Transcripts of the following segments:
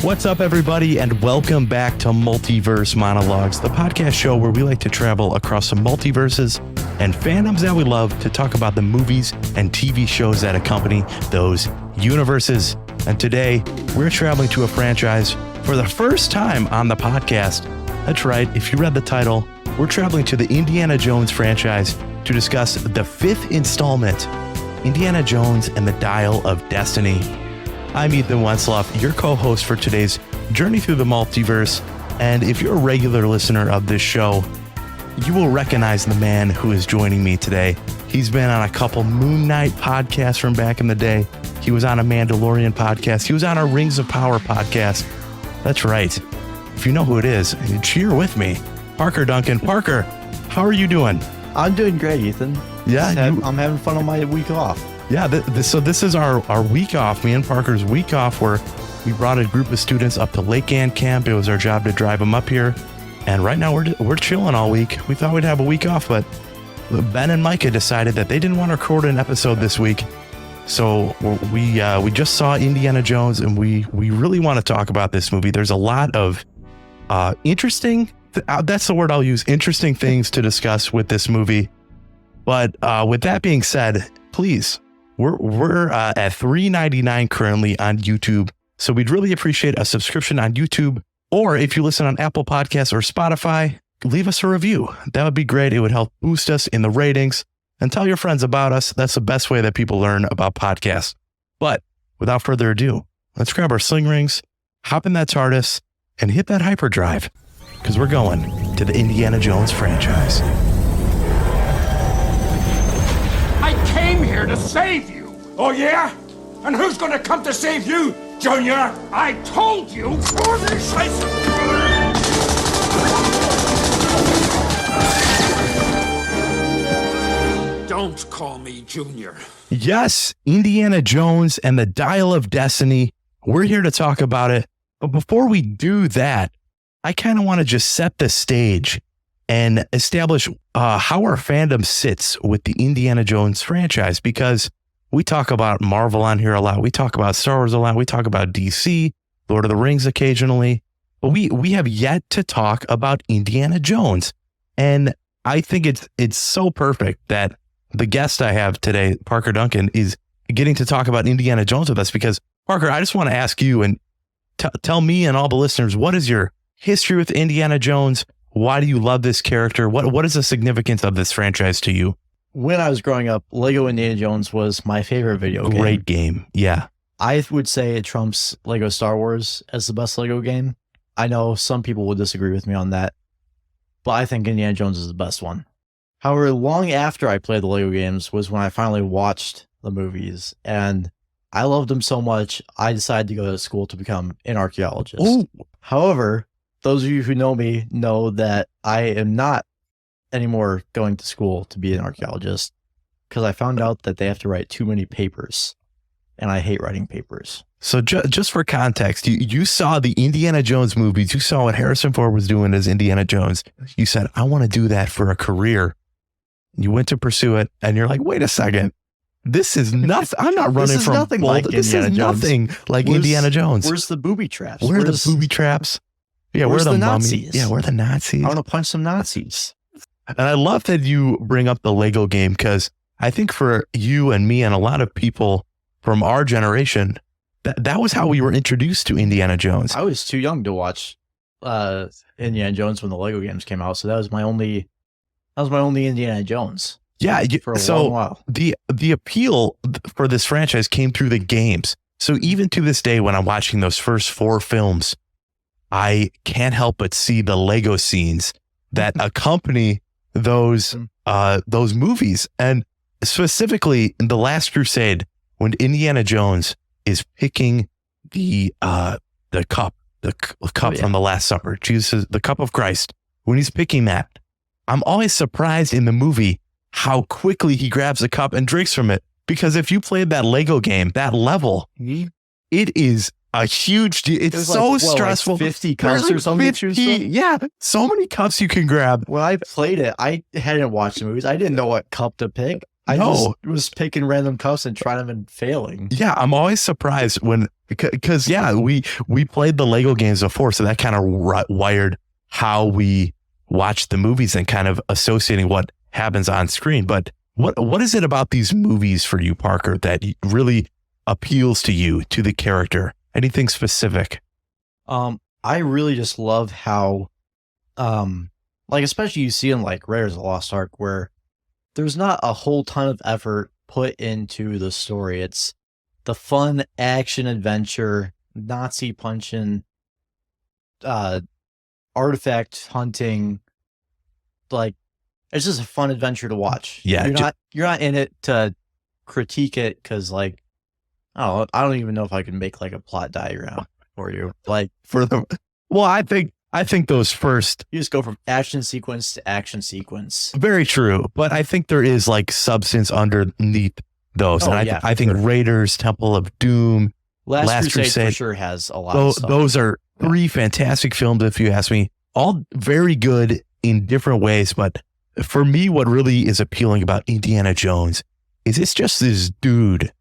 What's up, everybody, and welcome back to Multiverse Monologues, the podcast show where we like to travel across some multiverses and fandoms that we love to talk about the movies and TV shows that accompany those universes. And today, we're traveling to a franchise for the first time on the podcast. That's right, if you read the title, we're traveling to the Indiana Jones franchise to discuss the fifth installment, Indiana Jones and the Dial of Destiny. I'm Ethan Wensloff, your co-host for today's journey through the multiverse. And if you're a regular listener of this show, you will recognize the man who is joining me today. He's been on a couple Moon Knight podcasts from back in the day. He was on a Mandalorian podcast. He was on a Rings of Power podcast. That's right. If you know who it is, cheer with me. Parker Duncan. Parker, how are you doing? I'm doing great, Ethan. Yeah, I'm having fun on my week off. Yeah, so this is our week off, me and Parker's week off, where we brought a group of students up to Lake Ann Camp. It was our job to drive them up here. And right now we're chilling all week. We thought we'd have a week off, but Ben and Micah decided that they didn't want to record an episode this week. So we just saw Indiana Jones, and we really want to talk about this movie. There's a lot of interesting, that's the word I'll use, interesting things to discuss with this movie. But with that being said, please, we're at $3.99 currently on YouTube. So we'd really appreciate a subscription on YouTube, or if you listen on Apple Podcasts or Spotify, leave us a review. That would be great. It would help boost us in the ratings, and tell your friends about us. That's the best way that people learn about podcasts. But without further ado, let's grab our sling rings, hop in that TARDIS, and hit that hyperdrive, because we're going to the Indiana Jones franchise. I came here to save you. Oh, yeah? And who's gonna come to save you, Junior? I told you. Don't call me Junior. Yes, Indiana Jones and the Dial of Destiny. We're here to talk about it. But before we do that, I kind of want to just set the stage and establish how our fandom sits with the Indiana Jones franchise, because we talk about Marvel on here a lot. We talk about Star Wars a lot. We talk about DC, Lord of the Rings occasionally, but we have yet to talk about Indiana Jones. And I think it's so perfect that the guest I have today, Parker Duncan, is getting to talk about Indiana Jones with us, because Parker, I just want to ask you and tell me and all the listeners, what is your history with Indiana Jones? Why do you love this character? What is the significance of this franchise to you? When I was growing up, Lego Indiana Jones was my favorite video game. Great game. Yeah. I would say it trumps Lego Star Wars as the best Lego game. I know some people would disagree with me on that, but I think Indiana Jones is the best one. However, long after I played the Lego games was when I finally watched the movies, and I loved them so much, I decided to go to school to become an archaeologist. Ooh. However, those of you who know me know that I am not anymore going to school to be an archaeologist, because I found out that they have to write too many papers, and I hate writing papers. So just for context, you saw the Indiana Jones movies. You saw what Harrison Ford was doing as Indiana Jones. You said, I want to do that for a career. You went to pursue it, and you're like, wait a second. This is nothing. I'm not running from nothing like this Indiana is Jones. Nothing like Indiana Jones. Where's the booby traps? Where are the booby traps? Yeah, where are the Nazis? Yeah, where are the Nazis? I want to punch some Nazis. And I love that you bring up the Lego game, because I think for you and me and a lot of people from our generation, that was how we were introduced to Indiana Jones. I was too young to watch Indiana Jones when the Lego games came out, so that was my only Indiana Jones. Yeah, for a long while. The appeal for this franchise came through the games. So even to this day, when I'm watching those first 4 films, I can't help but see the Lego scenes that accompany those movies. And specifically in The Last Crusade, when Indiana Jones is picking the cup from the Last Supper, Jesus, the cup of Christ, when he's picking that, I'm always surprised in the movie how quickly he grabs a cup and drinks from it. Because if you played that Lego game, that level, it is a huge deal. It's so stressful. Like 50 cups or something. 50, yeah, so many cups you can grab. When I played it, I hadn't watched the movies. I didn't know what cup to pick. I No. just was picking random cups and trying them and failing. Yeah, I'm always surprised when, because we played the Lego games before, so that kind of wired how we watch the movies and kind of associating what happens on screen. But what is it about these movies for you, Parker, that really appeals to you, to the character? Anything specific? I really just love how, like, especially you see in like Raiders of the Lost Ark, where there's not a whole ton of effort put into the story. It's the fun action adventure, Nazi punching, artifact hunting. Like, it's just a fun adventure to watch. Yeah, you're not in it to critique it because, like, I don't even know if I can make like a plot diagram for you. Like, well, I think those first, you just go from action sequence to action sequence. very true, but I think there is like substance underneath those. Oh, And yeah, I think sure. Raiders, Temple of Doom, Last Crusade for sure has a lot of stuff. those are three fantastic films, if you ask me, all very good in different ways. But for me, what really is appealing about Indiana Jones is it's just this dude,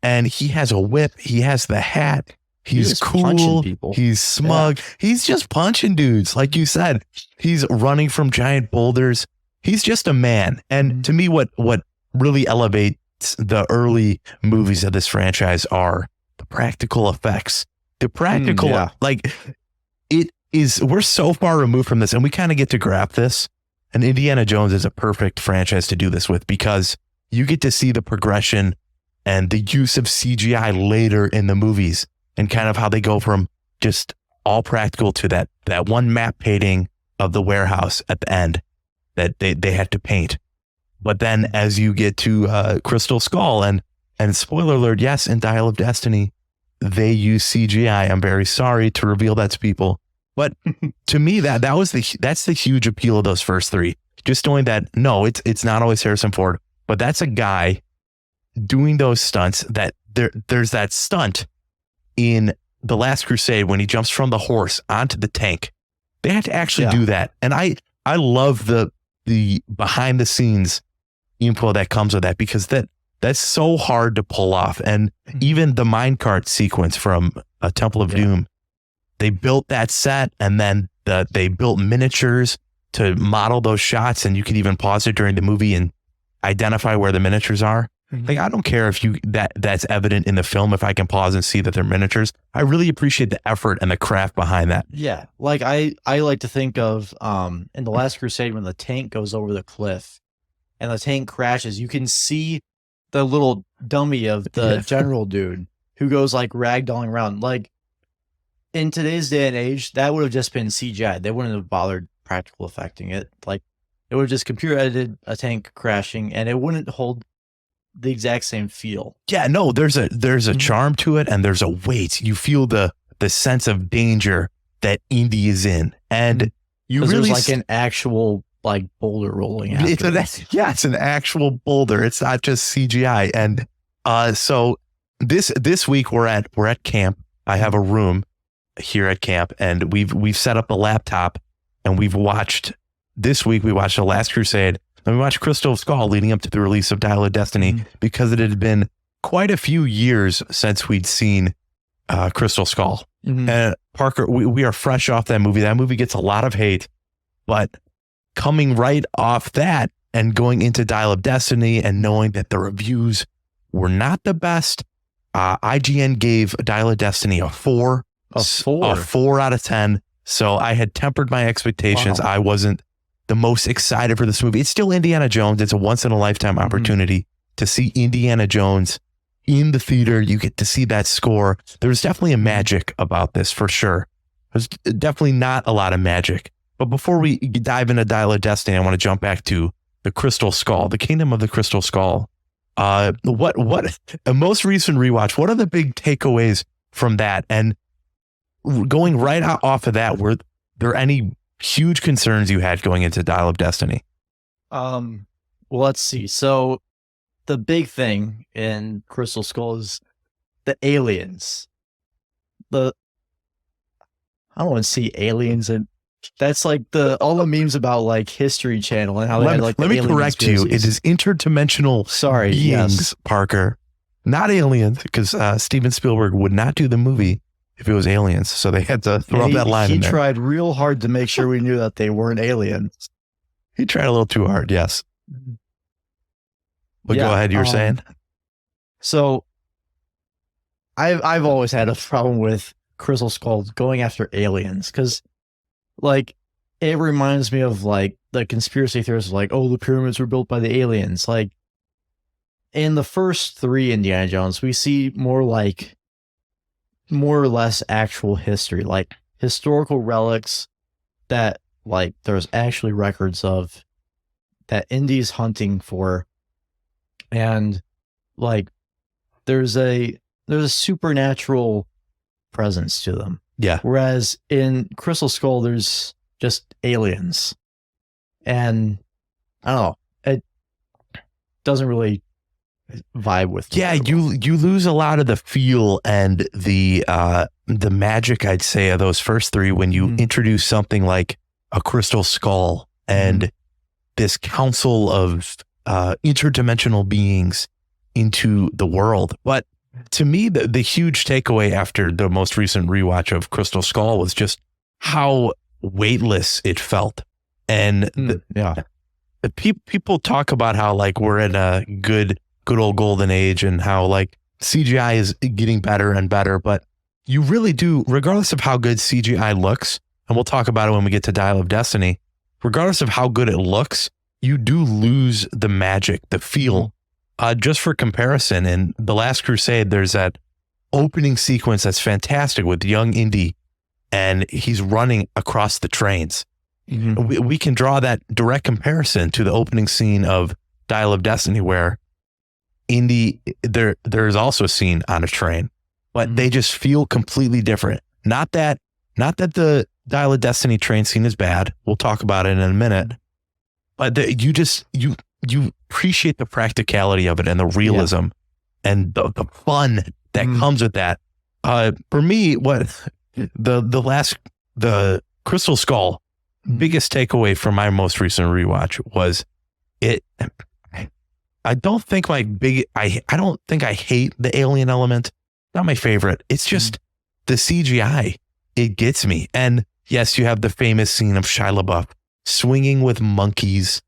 and he has a whip, he has the hat, he's just punching cool, people. he's smug, he's just punching dudes. Like you said, he's running from giant boulders. He's just a man. And to me, what really elevates the early movies of this franchise are the practical effects. The practical, yeah. like, it is, we're so far removed from this, and we kind of get to grab this. And Indiana Jones is a perfect franchise to do this with, because you get to see the progression and the use of CGI later in the movies, and kind of how they go from just all practical to that one map painting of the warehouse at the end that they had to paint. But then as you get to Crystal Skull, and spoiler alert, yes, in Dial of Destiny, they use CGI. I'm very sorry to reveal that to people. But to me, that's the huge appeal of those first three. Just knowing that, no, it's not always Harrison Ford, but that's a guy doing those stunts. That there's that stunt in The Last Crusade when he jumps from the horse onto the tank. They had to actually do that. And I love the behind the scenes info that comes with that, because that's so hard to pull off. And even the minecart sequence from A Temple of Doom, they built that set, and then they built miniatures to model those shots, and you can even pause it during the movie and identify where the miniatures are. Like, I don't care if that's evident in the film, if I can pause and see that they're miniatures. I really appreciate the effort and the craft behind that. Yeah. Like, I like to think of in The Last Crusade, when the tank goes over the cliff and the tank crashes, you can see the little dummy of the general dude who goes like ragdolling around. Like, in today's day and age, that would have just been CGI. They wouldn't have bothered practical effecting it. Like, it would have just computer edited a tank crashing, and it wouldn't hold the exact same feel. Yeah, no, there's a charm to it, and there's a weight. You feel the sense of danger that Indy is in, and you really there's like an actual like boulder rolling after. It's an actual boulder. It's not just CGI. And so this week we're at camp. I have a room here at camp, and we've set up a laptop, and we watched The Last Crusade, and we watched Crystal Skull leading up to the release of Dial of Destiny, because it had been quite a few years since we'd seen Crystal Skull. And Parker, we are fresh off that movie. That movie gets a lot of hate, but coming right off that and going into Dial of Destiny and knowing that the reviews were not the best, IGN gave Dial of Destiny a 4 out of 10. So I had tempered my expectations. Wow. I wasn't the most excited for this movie. It's still Indiana Jones. It's a once in a lifetime opportunity to see Indiana Jones in the theater. You get to see that score. There's definitely a magic about this, for sure. There's definitely not a lot of magic. But before we dive into Dial of Destiny, I want to jump back to the Crystal Skull, the Kingdom of the Crystal Skull. What a most recent rewatch, what are the big takeaways from that? And going right off of that, were there any huge concerns you had going into Dial of Destiny? Well, let's see. So the big thing in Crystal Skull is the aliens. I don't want to see aliens in That's like all the memes about like History Channel and how they had like let the me alien correct you. It conspiracies. is interdimensional Sorry, beings, yes. Parker, not aliens, because Steven Spielberg would not do the movie if it was aliens. So they had to throw up that line in He there. tried real hard to make sure we knew that they weren't aliens. He tried a little too hard, yes. But go ahead, you were saying? So I've always had a problem with Crystal Skull going after aliens because, like, it reminds me of like the conspiracy theorists, like, oh, the pyramids were built by the aliens. Like, in the first 3 Indiana Jones, we see more or less actual history, like historical relics that like there's actually records of that Indy's hunting for, and like there's a supernatural presence to them. Yeah. Whereas in Crystal Skull, there's just aliens, and I don't know, it doesn't really vibe with me. Yeah, you lose a lot of the feel and the magic, I'd say, of those first 3 when you introduce something like a crystal skull and this council of interdimensional beings into the world. But to me, the huge takeaway after the most recent rewatch of Crystal Skull was just how weightless it felt. And people talk about how like we're in a good old golden age and how like CGI is getting better and better, but you really do, regardless of how good CGI looks, and we'll talk about it when we get to Dial of Destiny, regardless of how good it looks, you do lose the magic, the feel. Just for comparison, in The Last Crusade, there's that opening sequence that's fantastic with young Indy, and he's running across the trains. We can draw that direct comparison to the opening scene of Dial of Destiny, where Indy, there's also a scene on a train, but they just feel completely different. Not that the Dial of Destiny train scene is bad. We'll talk about it in a minute, but you appreciate the practicality of it and the realism and the fun that comes with that. For me, what the Crystal Skull biggest takeaway from my most recent rewatch was it. I don't think I don't think I hate the alien element. Not my favorite. It's just the CGI. It gets me. And yes, you have the famous scene of Shia LaBeouf swinging with monkeys.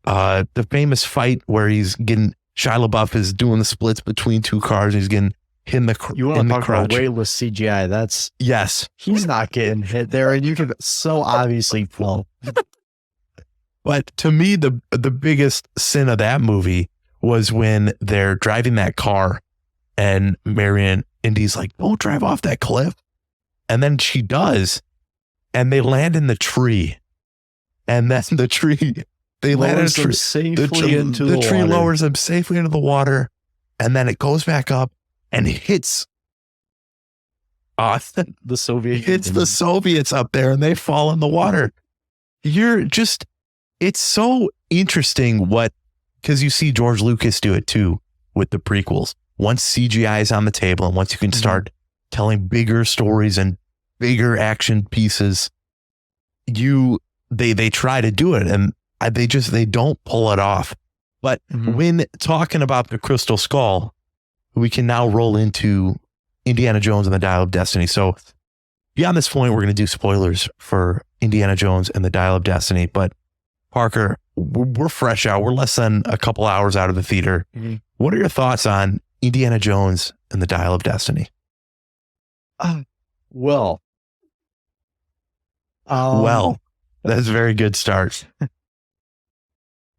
The famous fight where Shia LaBeouf is doing the splits between 2 cars. And he's getting hit in the crotch. You want to talk about weightless CGI? Yes. He's not getting hit there, and you can so obviously tell. But to me, the biggest sin of that movie was when they're driving that car and Marion Indy's like, don't drive off that cliff. And then she does. And they land in the tree. And that's the tree. They land in the tree safely into the tree water. lowers them safely into the water. And then it goes back up and hits the Soviet. Hits the Soviets up there and they fall in the water. It's so interesting because you see George Lucas do it too with the prequels. Once CGI is on the table and once you can start telling bigger stories and bigger action pieces, they try to do it and they don't pull it off. But when talking about the Crystal Skull, we can now roll into Indiana Jones and the Dial of Destiny. So beyond this point, we're going to do spoilers for Indiana Jones and the Dial of Destiny. But Parker, we're fresh out. We're less than a couple hours out of the theater. What are your thoughts on Indiana Jones and the Dial of Destiny? Well, that's a very good start.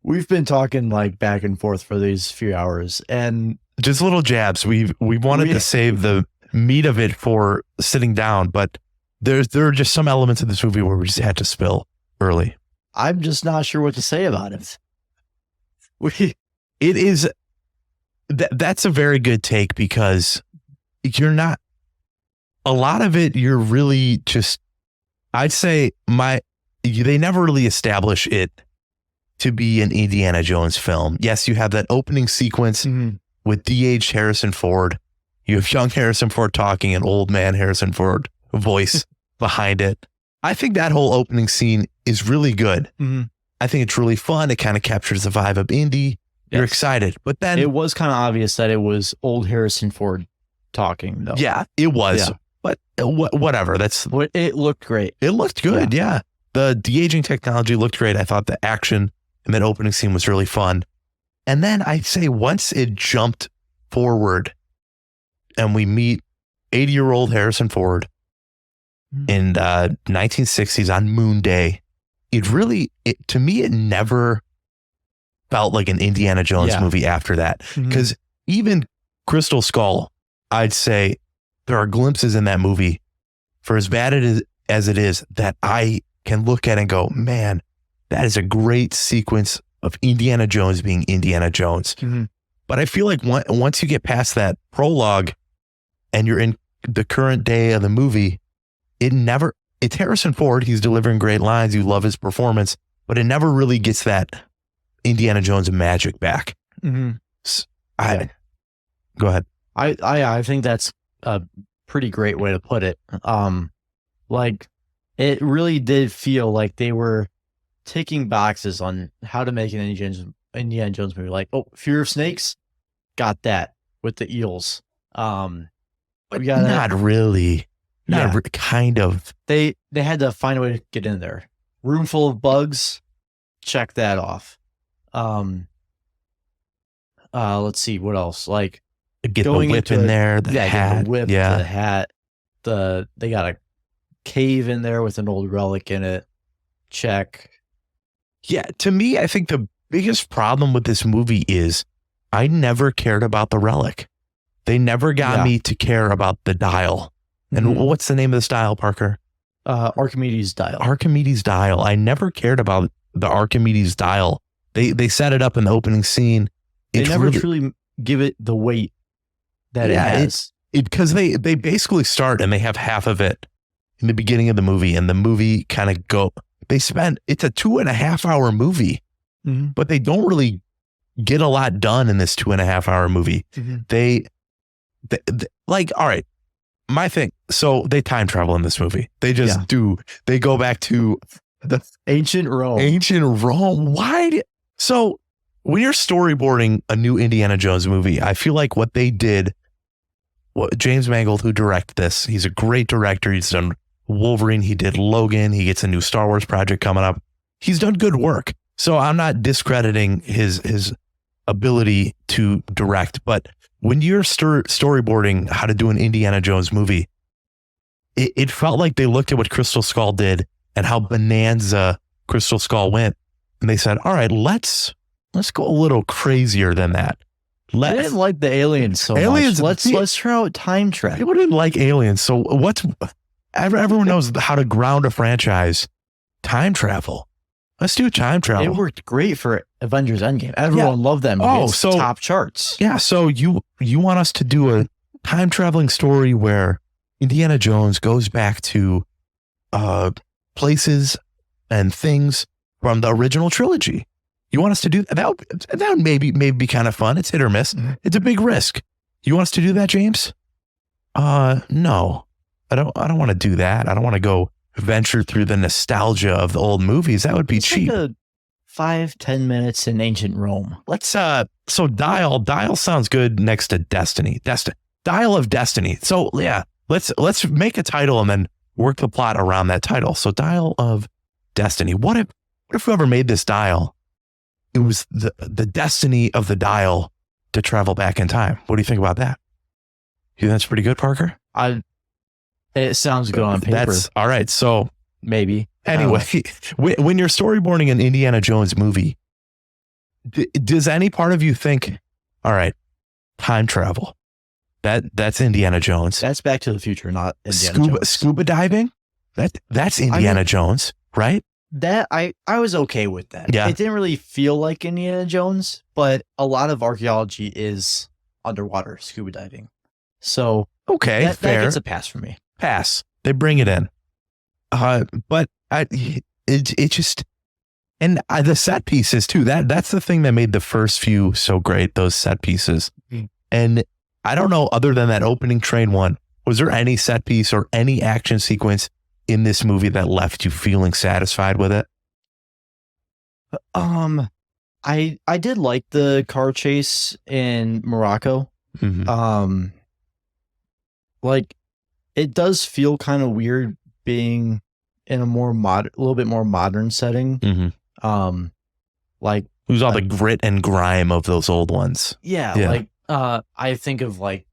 We've been talking like back and forth for these few hours, and just little jabs. We wanted to save the meat of it for sitting down, but there are just some elements of this movie where we just had to spill early. I'm just not sure what to say about it. It is that's a very good take because you're not a lot of it. You're really just, I'd say they never really establish it to be an Indiana Jones film. Yes, you have that opening sequence with de-aged Harrison Ford. You have young Harrison Ford talking, an old man Harrison Ford voice behind it. I think that whole opening scene is really good. Mm-hmm. I think it's really fun. It kind of captures the vibe of Indy. You're Yes. excited, but then It was kind of obvious that it was old Harrison Ford talking, though. yeah, it was. Yeah. But whatever. But it looked great. It looked good. Yeah. The de-aging technology looked great. I thought the action in that opening scene was really fun. And then I'd say once it jumped forward and we meet 80-year-old Harrison Ford in 1960s on Moon Day, to me, it never felt like an Indiana Jones movie after that. Because even Crystal Skull, I'd say there are glimpses in that movie, for as bad as it is, that I can look at and go, man, that is a great sequence of Indiana Jones being Indiana Jones. But I feel like once you get past that prologue and you're in the current day of the movie, it's Harrison Ford. He's delivering great lines. You love his performance, but it never really gets that Indiana Jones magic back. Mm-hmm. Go ahead. I think that's a pretty great way to put it. Like it really did feel like they were ticking boxes on how to make an Indiana Jones movie. Like, oh, Fear of Snakes, got that with the eels. But not really. Kind of. They had to find a way to get in there. Room full of bugs, check that off. Let's see what else. Like get the whip in there, the hat, the whip, the hat. They got a cave in there with an old relic in it. Check. Yeah, to me, I think the biggest problem with this movie is I never cared about the relic. They never got me to care about the dial. And what's the name of this dial, Parker? Archimedes dial. Archimedes dial. I never cared about the Archimedes dial. They set it up in the opening scene. They never truly give it the weight that it has. Because they basically start and they have half of it in the beginning of the movie, and the movie kind of it's a 2.5 hour movie, but they don't really get a lot done in this 2.5 hour movie. They like, all right, my thing. So they time travel in this movie. They just do. They go back to the ancient Rome. Why? So when you're storyboarding a new Indiana Jones movie, I feel like what they did, James Mangold, who directed this, he's a great director. He's done Wolverine. He did Logan. He gets a new Star Wars project coming up. He's done good work. So I'm not discrediting his ability to direct, but when you're storyboarding how to do an Indiana Jones movie, it felt like they looked at what Crystal Skull did and how bonanza Crystal Skull went, and they said, all right, let's go a little crazier than that. I didn't like the aliens so much. Let's try out time travel. People didn't like aliens. So everyone knows how to ground a franchise. Time travel. Let's do time travel. It worked great for Avengers Endgame. Everyone loved them. So top charts. Yeah. So you want us to do a time traveling story where Indiana Jones goes back to places and things from the original trilogy. You want us to do that? That would maybe be kind of fun. It's hit or miss. It's a big risk. You want us to do that, James? No, I don't want to do that. I don't want to go venture through the nostalgia of the old movies. That would be cheap. Like 5-10 minutes in ancient Rome. Let's so dial sounds good next to Destiny. Dial of Destiny. So yeah, let's make a title and then work the plot around that title. So Dial of Destiny. What if whoever made this dial, it was the destiny of the dial to travel back in time? What do you think about that? You think that's pretty good, Parker? It sounds good on paper. That's all right. So maybe. Anyway, when you're storyboarding an Indiana Jones movie, does any part of you think, all right, time travel, that's Indiana Jones. That's Back to the Future, not Indiana Jones. Scuba diving, that's Indiana Jones, right? That I was okay with that. Yeah. It didn't really feel like Indiana Jones, but a lot of archaeology is underwater scuba diving. So okay, that fair. gets a pass for me. Pass. They bring it in. But it just, and the set pieces too. That's the thing that made the first few so great. Those set pieces. And I don't know, other than that opening train one, was there any set piece or any action sequence in this movie that left you feeling satisfied with it? I did like the car chase in Morocco. Mhm. Like it does feel kind of weird being in a little bit more modern setting. Mhm. Like Who's all the grit and grime of those old ones? yeah, Yeah. like I think of like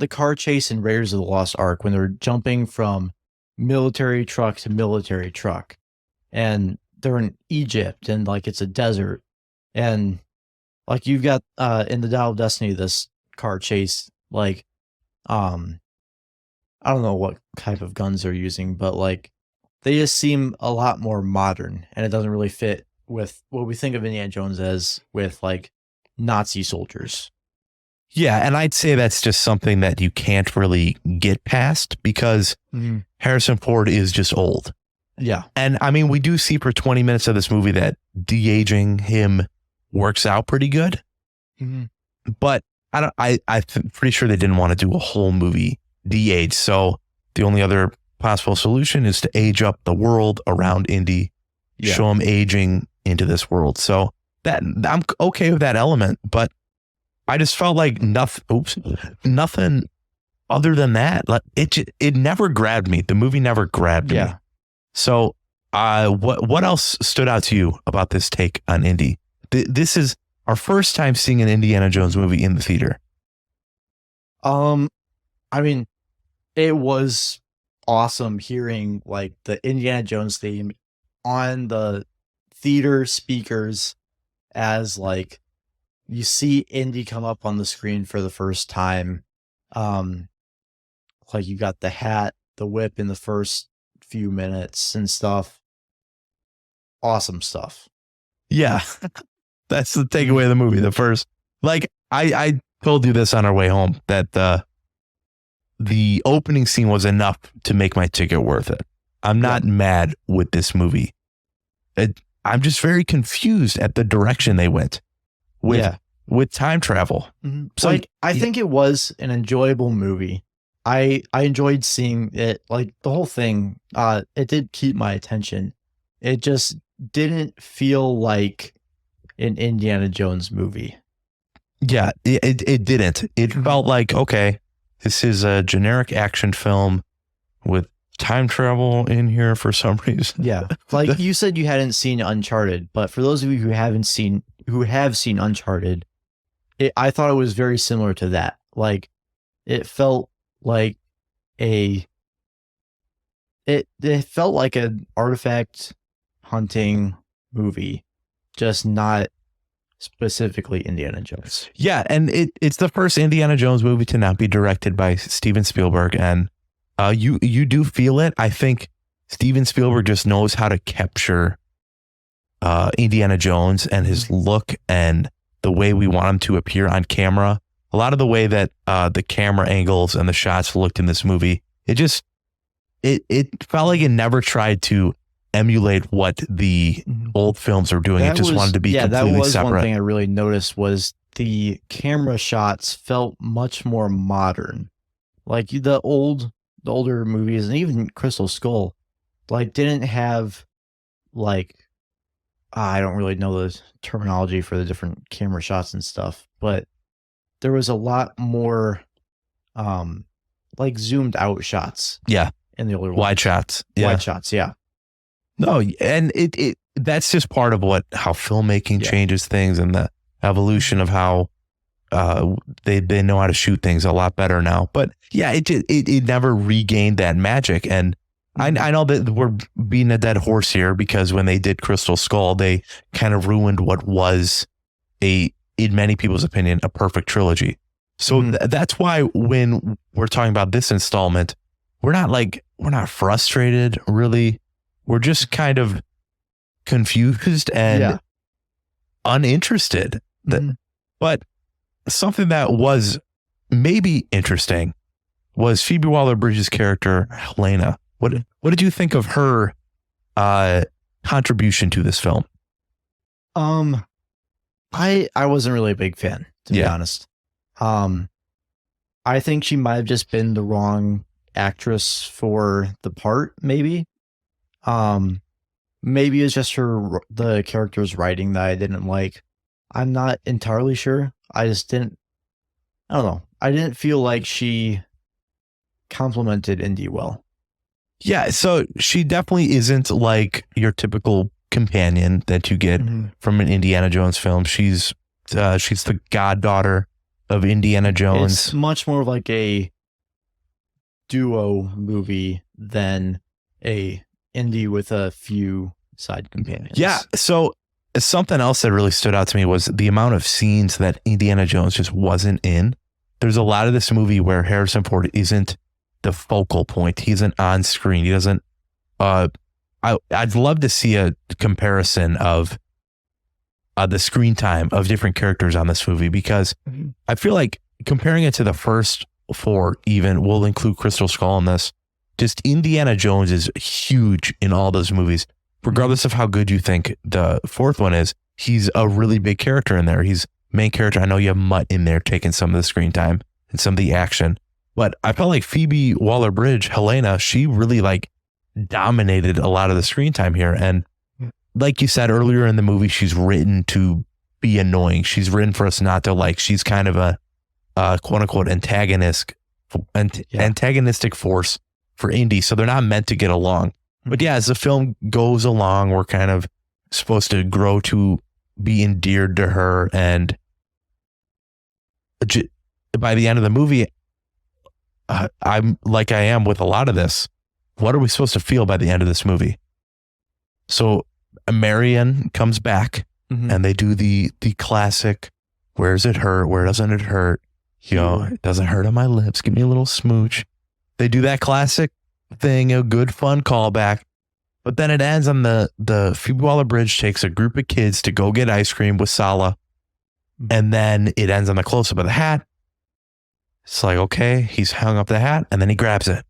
the car chase in Raiders of the Lost Ark when they're jumping from military truck to military truck, and they're in Egypt and like it's a desert, and like you've got in the Dial of Destiny this car chase, like I don't know what type of guns they're using, but like they just seem a lot more modern, and it doesn't really fit with what we think of Indiana Jones as with like Nazi soldiers. Yeah, and I'd say that's just something that you can't really get past because Harrison Ford is just old. Yeah. And I mean, we do see for 20 minutes of this movie that de-aging him works out pretty good. But I'm pretty sure they didn't want to do a whole movie de-age. So the only other possible solution is to age up the world around Indy, show him aging into this world. So that I'm okay with that element, but I just felt like nothing other than that. Like it never grabbed me. The movie never grabbed me. So what else stood out to you about this take on Indy? This is our first time seeing an Indiana Jones movie in the theater. I mean, it was awesome hearing like the Indiana Jones theme on the theater speakers as like you see Indy come up on the screen for the first time. Like you got the hat, the whip in the first few minutes and stuff. Awesome stuff. Yeah. That's the takeaway of the movie. The first, like I told you this on our way home, that the opening scene was enough to make my ticket worth it. I'm not mad with this movie. I'm just very confused at the direction they went with time travel. So like, I think it was an enjoyable movie. I enjoyed seeing it, like the whole thing. It did keep my attention. It just didn't feel like an Indiana Jones movie. Yeah, it didn't. It felt like, okay, this is a generic action film with time travel in here for some reason. Yeah. Like you said, you hadn't seen Uncharted, but for those of you who have seen Uncharted, I thought it was very similar to that. Like it felt like it felt like an artifact hunting movie, just not specifically Indiana Jones. Yeah, and it's the first Indiana Jones movie to not be directed by Steven Spielberg, and you do feel it. I think Steven Spielberg just knows how to capture Indiana Jones and his look and the way we want him to appear on camera. A lot of the way that the camera angles and the shots looked in this movie, it felt like it never tried to emulate what the old films are doing. It just wanted to be completely that was separate. One thing I really noticed was the camera shots felt much more modern. Like the older movies and even Crystal Skull, like didn't have like I don't really know the terminology for the different camera shots and stuff, but there was a lot more like zoomed out shots. Yeah. In the older wide shots. Yeah. Wide shots, yeah. No, and it that's just part of how filmmaking changes things and the evolution of how they know how to shoot things a lot better now. But yeah, it never regained that magic. And I know that we're beating a dead horse here because when they did Crystal Skull, they kind of ruined what was in many people's opinion, a perfect trilogy. So that's why when we're talking about this installment, we're not frustrated really. We're just kind of confused and uninterested. But something that was maybe interesting was Phoebe Waller-Bridge's character, Helena. What did you think of her contribution to this film? I wasn't really a big fan, to be honest. I think she might have just been the wrong actress for the part, maybe. Maybe it's just the character's writing that I didn't like. I'm not entirely sure. I don't know. I didn't feel like she complimented Indy well. Yeah, so she definitely isn't like your typical companion that you get from an Indiana Jones film. She's the goddaughter of Indiana Jones. It's much more like a duo movie than a Indy with a few side companions. Yeah, so something else that really stood out to me was the amount of scenes that Indiana Jones just wasn't in. There's a lot of this movie where Harrison Ford isn't the focal point. He isn't on screen. He doesn't. I'd love to see a comparison of the screen time of different characters on this movie, because I feel like comparing it to the first four, even we'll include Crystal Skull in this. Just Indiana Jones is huge in all those movies, regardless of how good you think the fourth one is. He's a really big character in there. He's main character. I know you have Mutt in there taking some of the screen time and some of the action. But I felt like Phoebe Waller-Bridge, Helena, she really like dominated a lot of the screen time here. And like you said earlier in the movie, she's written to be annoying. She's written for us not to like. She's kind of a quote unquote antagonistic force for Indy. So they're not meant to get along. But yeah, as the film goes along, we're kind of supposed to grow to be endeared to her. And by the end of the movie, I'm like I am with a lot of this. What are we supposed to feel by the end of this movie? So Marion comes back and they do the classic, where does it hurt? Where doesn't it hurt? You know, it doesn't hurt on my lips. Give me a little smooch. They do that classic thing, a good fun callback. But then it ends on the Phoebe Waller-Bridge takes a group of kids to go get ice cream with Sala. And then it ends on the close-up of the hat. It's like, okay, he's hung up the hat and then he grabs it.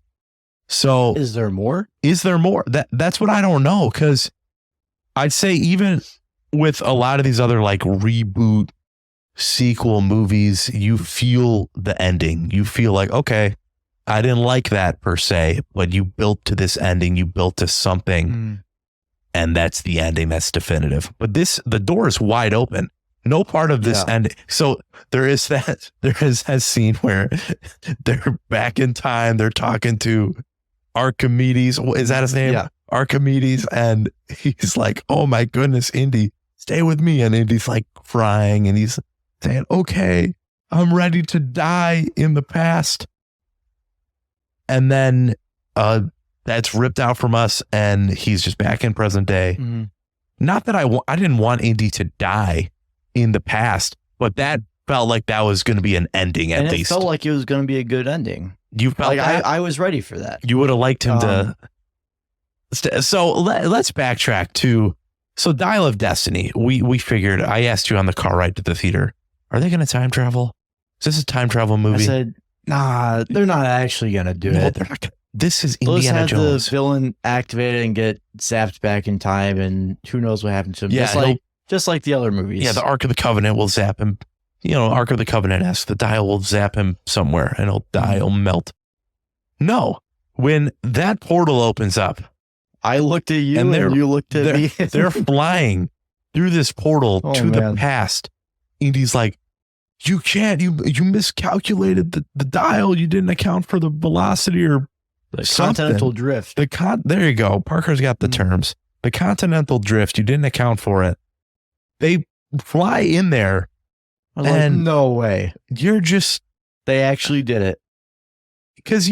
So is there more? That's what I don't know. Cause I'd say even with a lot of these other like reboot sequel movies, you feel the ending. You feel like, okay, I didn't like that per se, but you built to this ending, you built to something and that's the ending. That's definitive. But the door is wide open. No part of this ending. So there is that scene where they're back in time. They're talking to Archimedes. Is that his name? Yeah. Archimedes. And he's like, oh my goodness, Indy, stay with me. And Indy's like crying and he's saying, okay, I'm ready to die in the past. And then that's ripped out from us and he's just back in present day. Not that I didn't want Indy to die in the past, but that felt like that was going to be an ending at least. It felt like it was going to be a good ending. You felt like that? I was ready for that. You would have liked him to. So let's backtrack to Dial of Destiny. We figured. I asked you on the car ride to the theater, are they going to time travel? Is this a time travel movie? I said, nah, they're not actually going to do it. They're not. This is Indiana Jones. Let's have the villain activated and get zapped back in time, and who knows what happened to him. Yeah, just like the other movies. Yeah, the Ark of the Covenant will zap him. You know, Ark of the Covenant-esque. The dial will zap him somewhere and he'll die, he'll melt. No. When that portal opens up. I looked at you and you looked at me. They're flying through this portal to the past. Indy's like, you can't, you miscalculated the dial. You didn't account for the velocity or the continental drift. There you go. Parker's got the terms. The continental drift. You didn't account for it. They fly in there. I was like, no way. They actually did it. Because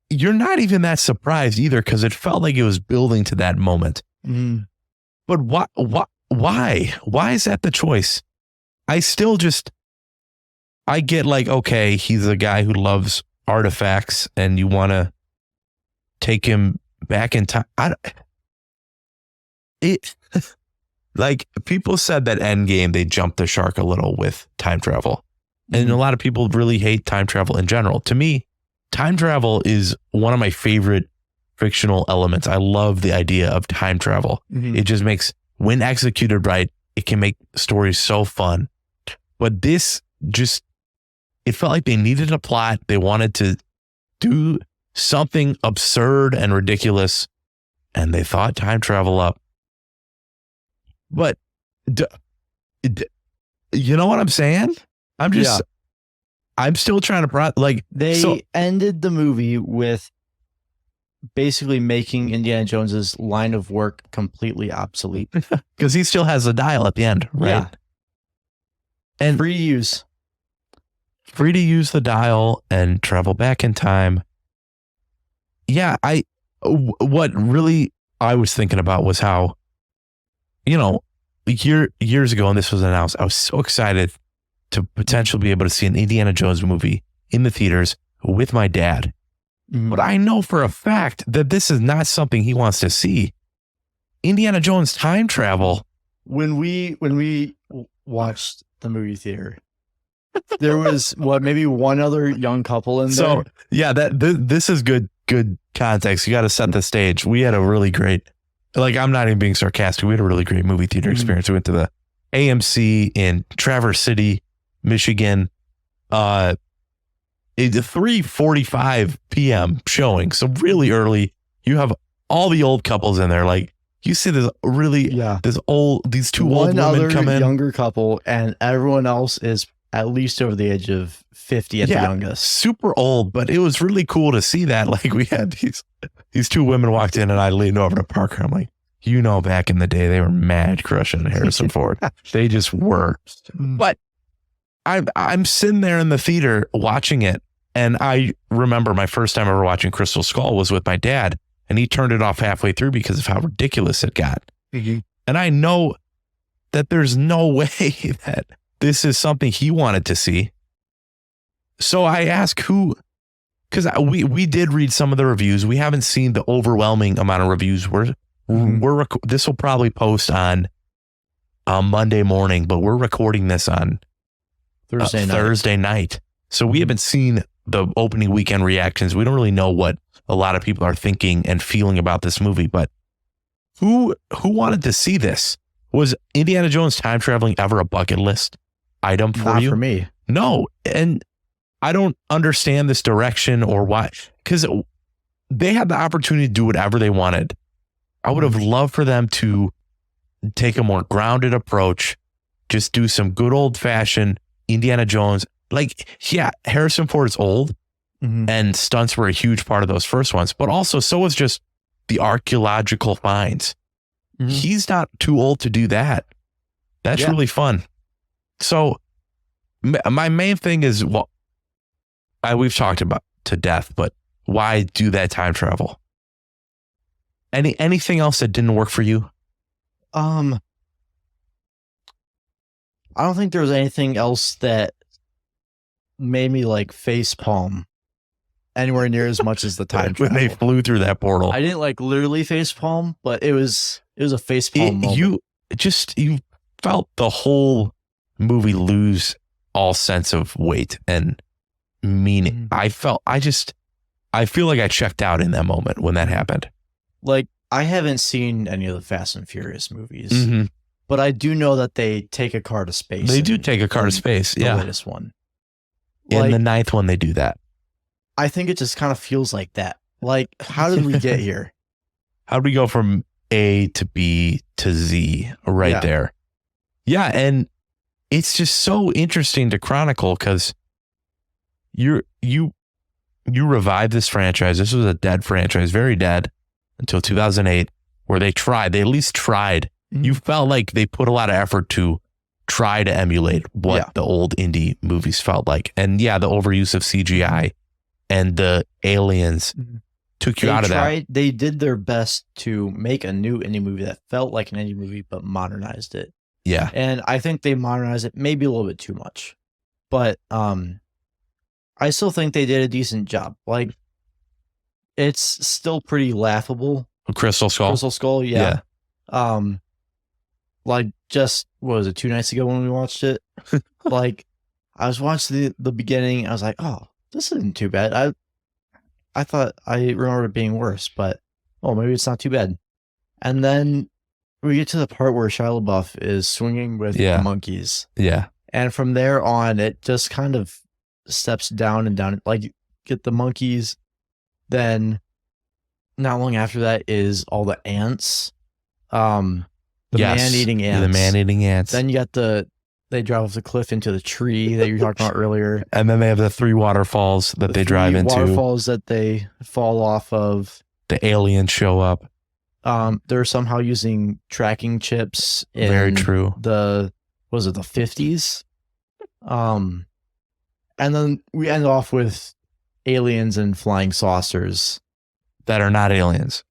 you're not even that surprised either, because it felt like it was building to that moment. But why? Why is that the choice? I get like, okay, he's a guy who loves artifacts and you want to take him back in time. Like people said that Endgame, they jumped the shark a little with time travel. And a lot of people really hate time travel in general. To me, time travel is one of my favorite fictional elements. I love the idea of time travel. It just makes, when executed right, it can make stories so fun. But this it felt like they needed a plot. They wanted to do something absurd and ridiculous, and they thought time travel up. But you know what I'm saying? I'm still trying to they ended the movie with basically making Indiana Jones's line of work completely obsolete because he still has a dial at the end, right? Yeah. And free to use the dial and travel back in time. Yeah, what really I was thinking about was how, years ago, and this was announced, I was so excited to potentially be able to see an Indiana Jones movie in the theaters with my dad. But I know for a fact that this is not something he wants to see. Indiana Jones time travel. When we watched the movie theater, there was maybe one other young couple in there. So yeah, this is good context. You got to set the stage. We had a really great, I'm not even being sarcastic. We had a really great movie theater experience. We went to the AMC in Traverse City, Michigan. It's a 3:45 p.m. showing, so really early. You have all the old couples in there. You see these two old women come in, younger couple, and everyone else is at least over the age of 50 at the youngest. Super old, but it was really cool to see that. We had these two women walked in, and I leaned over to Parker. I'm like, back in the day, they were mad crushing Harrison Ford. They just were. But I'm sitting there in the theater watching it, and I remember my first time ever watching Crystal Skull was with my dad, and he turned it off halfway through because of how ridiculous it got. And I know that there's no way that this is something he wanted to see. So I ask because we did read some of the reviews. We haven't seen the overwhelming amount of reviews. This will probably post on Monday morning, but we're recording this on Thursday night. So we haven't seen the opening weekend reactions. We don't really know what a lot of people are thinking and feeling about this movie, but who wanted to see this? Was Indiana Jones time traveling ever a bucket list item for you? Not for me. No. And I don't understand this direction or why, because they had the opportunity to do whatever they wanted. I would have loved for them to take a more grounded approach, just do some good old fashioned Indiana Jones. Harrison Ford is old and stunts were a huge part of those first ones, but also so was just the archaeological finds. He's not too old to do that. That's really fun. So my main thing is, we've talked about to death, but why do that time travel? Anything else that didn't work for you? I don't think there was anything else that made me face palm anywhere near as much as the time travel. When they flew through that portal. I didn't literally face palm, but it was a face palm moment. You felt the whole movie lose all sense of weight and meaning. I feel like I checked out in that moment when that happened. I haven't seen any of the Fast and Furious movies, but I do know that they take a car to space. They do take a car to space. The latest one. In the 9th one, they do that. I think it just kind of feels like that. How did we get here? How did we go from A to B to Z there? Yeah. And it's just so interesting to chronicle because you revived this franchise. This was a dead franchise, very dead until 2008, where they at least tried. You felt like they put a lot of effort to try to emulate what the old indie movies felt like. And the overuse of CGI and the aliens took you out of that. They did their best to make a new indie movie that felt like an indie movie, but modernized it. Yeah. And I think they modernized it maybe a little bit too much, but I still think they did a decent job. It's still pretty laughable. Crystal Skull. Yeah. Just, what was it, 2 nights ago when we watched it? I was watching the beginning. I was like, oh, this isn't too bad. I thought I remember it being worse, but maybe it's not too bad. And then we get to the part where Shia LaBeouf is swinging with the monkeys. Yeah. And from there on, it just kind of steps down and down. You get the monkeys, Then not long after that is all the ants. The man-eating ants. The man-eating ants. Then you got they drive off the cliff into the tree that you were talking about earlier. And then they have the 3 waterfalls that they drive into. Waterfalls that they fall off of. The aliens show up. They're somehow using tracking chips in Very true. the 50s. And then we end off with aliens and flying saucers. That are not aliens.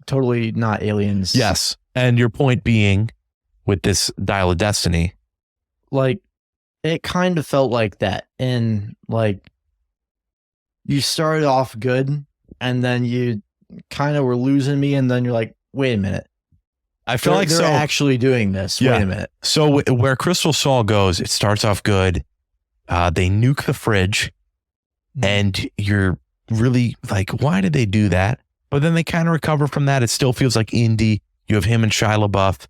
Totally not aliens. Yes. And your point being, with this Dial of Destiny, like, it kind of felt like that. And like, you started off good and then you kind of were losing me. And then you're like, wait a minute. I feel like they're actually doing this. Yeah. Wait a minute. So where Crystal Skull goes, it starts off good. They nuke the fridge and you're really like, why did they do that? But then they kind of recover from that. It still feels like Indy. You have him and Shia LaBeouf.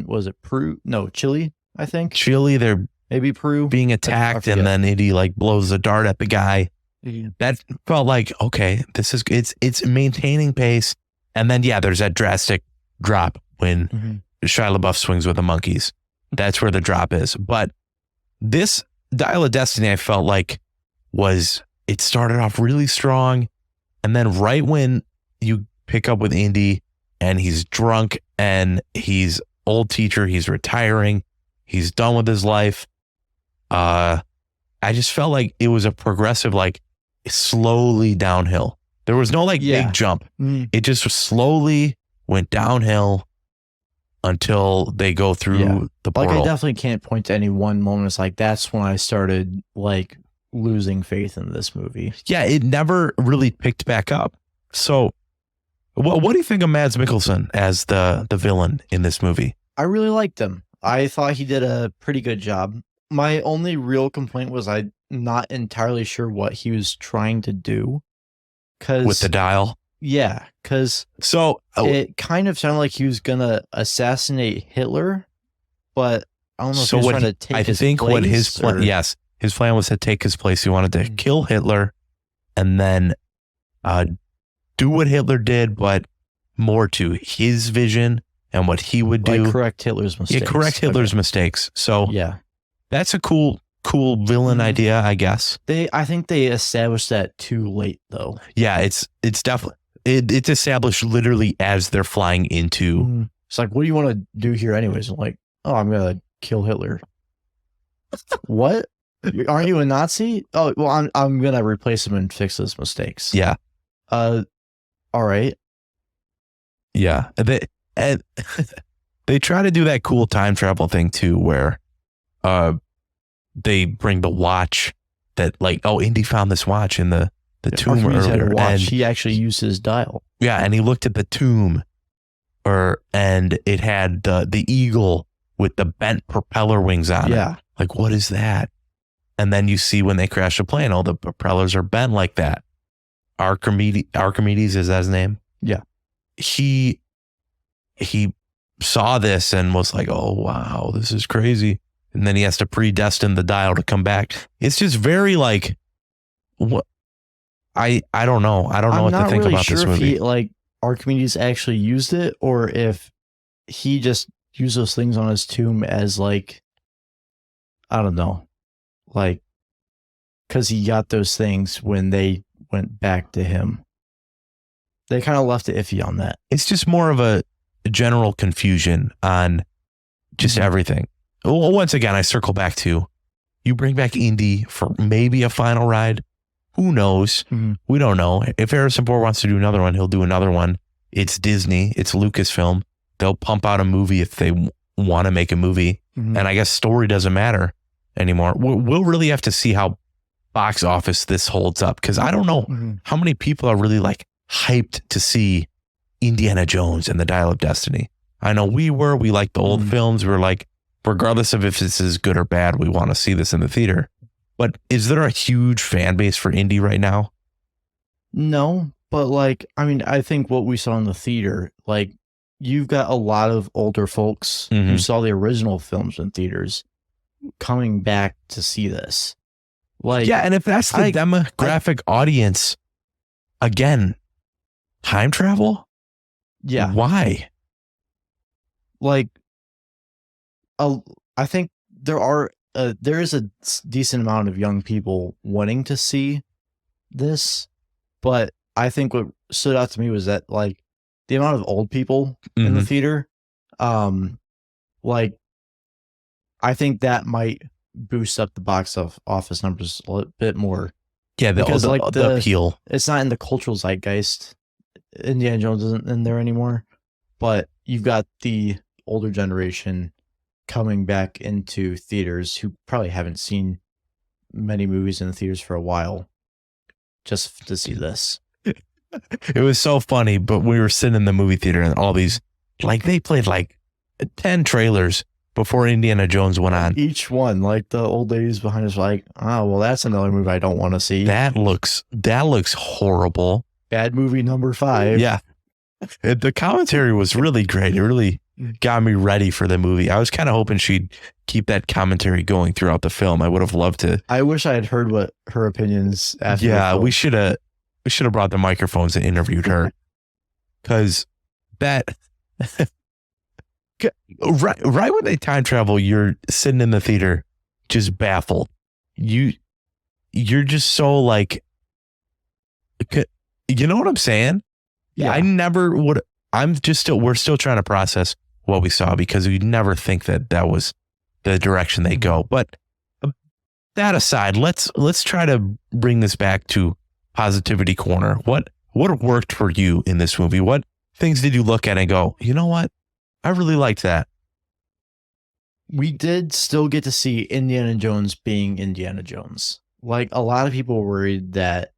Was it Peru? No, Chile, I think. Chile, they're maybe Peru being attacked, and then Indy like blows a dart at the guy. Yeah. That felt like, okay, this is it's maintaining pace. And then there's that drastic drop when Shia LaBeouf swings with the monkeys. That's where the drop is. But this Dial of Destiny, I felt like it started off really strong. And then right when you pick up with Indy and he's drunk and he's old teacher, he's retiring, he's done with his life. I just felt like it was a progressive, like slowly downhill. There was no big jump. It just slowly went downhill until they go through the portal. Like, I definitely can't point to any one moment. It's like, that's when I started like losing faith in this movie. Yeah, it never really picked back up. So what do you think of Mads Mikkelsen as the villain in this movie? I really liked him. I thought he did a pretty good job. My only real complaint was I'm not entirely sure what he was trying to do. With the dial? Yeah, because it kind of sounded like he was going to assassinate Hitler, but I don't know if he was trying to take his place. I think what his plan, his plan was to take his place. He wanted to kill Hitler and then do what Hitler did, but more to his vision and what he would do. Correct Hitler's mistakes. Yeah, correct Hitler's mistakes. So that's a cool villain idea, I guess. I think they established that too late, though. Yeah, it's definitely it's established literally as they're flying into. It's like, what do you want to do here, anyways? I'm like, oh, I'm gonna kill Hitler. What? Aren't you a Nazi? Oh, well, I'm gonna replace him and fix his mistakes. Yeah. All right. Yeah. They try to do that cool time travel thing too, where they bring the watch that Indy found this watch in the tomb earlier. And he actually used his dial. Yeah, and he looked at the tomb and it had the eagle with the bent propeller wings on it. Like, what is that? And then you see when they crash the plane, all the propellers are bent like that. Archimedes, is that his name? Yeah. He saw this and was like, oh, wow, this is crazy. And then he has to predestine the dial to come back. It's just very what? I don't know. I don't know what to think about this movie. I'm not really sure if Archimedes actually used it or if he just used those things on his tomb as I don't know, because he got those things when they went back to him. They kind of left it iffy on that. It's just more of a general confusion on just everything. Well, once again, I circle back to, you bring back Indy for maybe a final ride. Who knows? We don't know. If Harrison Ford wants to do another one, he'll do another one. It's Disney. It's Lucasfilm. They'll pump out a movie if they want to make a movie. And I guess story doesn't matter anymore. We'll really have to see how box office this holds up, because I don't know how many people are really hyped to see Indiana Jones and the Dial of Destiny. I know we like the old films. We're like, regardless of if this is good or bad, we want to see this in the theater. But is there a huge fan base for Indy right now? No, but I think what we saw in the theater, you've got a lot of older folks who saw the original films in theaters coming back to see this. And if that's the demographic audience, again, time travel? Yeah. Why? Like, I think there is a decent amount of young people wanting to see this, but I think what stood out to me was that like the amount of old people in the theater, like I think that might boost up the box office numbers a little bit more. Yeah, because like the appeal. It's not in the cultural zeitgeist. Indiana Jones isn't in there anymore, but you've got the older generation coming back into theaters who probably haven't seen many movies in the theaters for a while just to see this. It was so funny, but we were sitting in the movie theater and all these, like they played like 10 trailers before Indiana Jones went on. Each one, like the old ladies behind us, were like, oh, well, that's another movie I don't want to see. That looks horrible. Bad movie number 5. Yeah. The commentary was really great. It really got me ready for the movie. I was kind of hoping she'd keep that commentary going throughout the film. I would have loved to. I wish I had heard what her opinions after. Yeah, we should have brought the microphones and interviewed her. Because that right when they time travel, you're sitting in the theater just baffled. You're just so like, you know what I'm saying? Yeah. I never would. We're still trying to process what we saw because we never think that was the direction they go. But that aside, let's try to bring this back to Positivity Corner. What worked for you in this movie? What things did you look at and go, you know what? I really liked that. We did still get to see Indiana Jones being Indiana Jones. Like a lot of people were worried that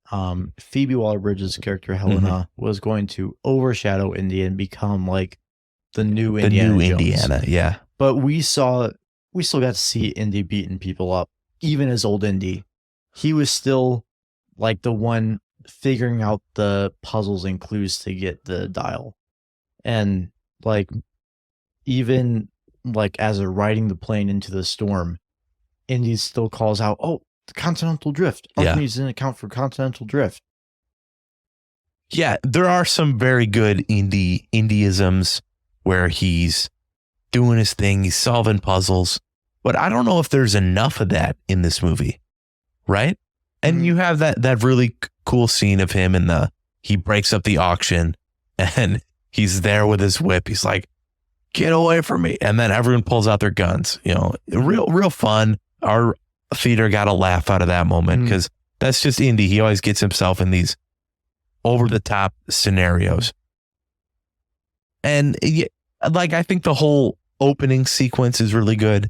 Phoebe Waller-Bridge's character Helena was going to overshadow Indy and become like the new Indiana Jones. Indiana, yeah. But we still got to see Indy beating people up, even as old Indy. He was still like the one figuring out the puzzles and clues to get the dial. And like even like as they're riding the plane into the storm, Indy still calls out, "Oh, the continental drift. Archimedes didn't account for continental drift." Yeah, there are some very good Indyisms where he's doing his thing, he's solving puzzles, but I don't know if there's enough of that in this movie, right? And you have that really cool scene of him he breaks up the auction and he's there with his whip. He's like, "Get away from me!" And then everyone pulls out their guns. You know, real fun. Our theater got a laugh out of that moment because that's just Indy. He always gets himself in these over the top scenarios. And like, I think the whole opening sequence is really good.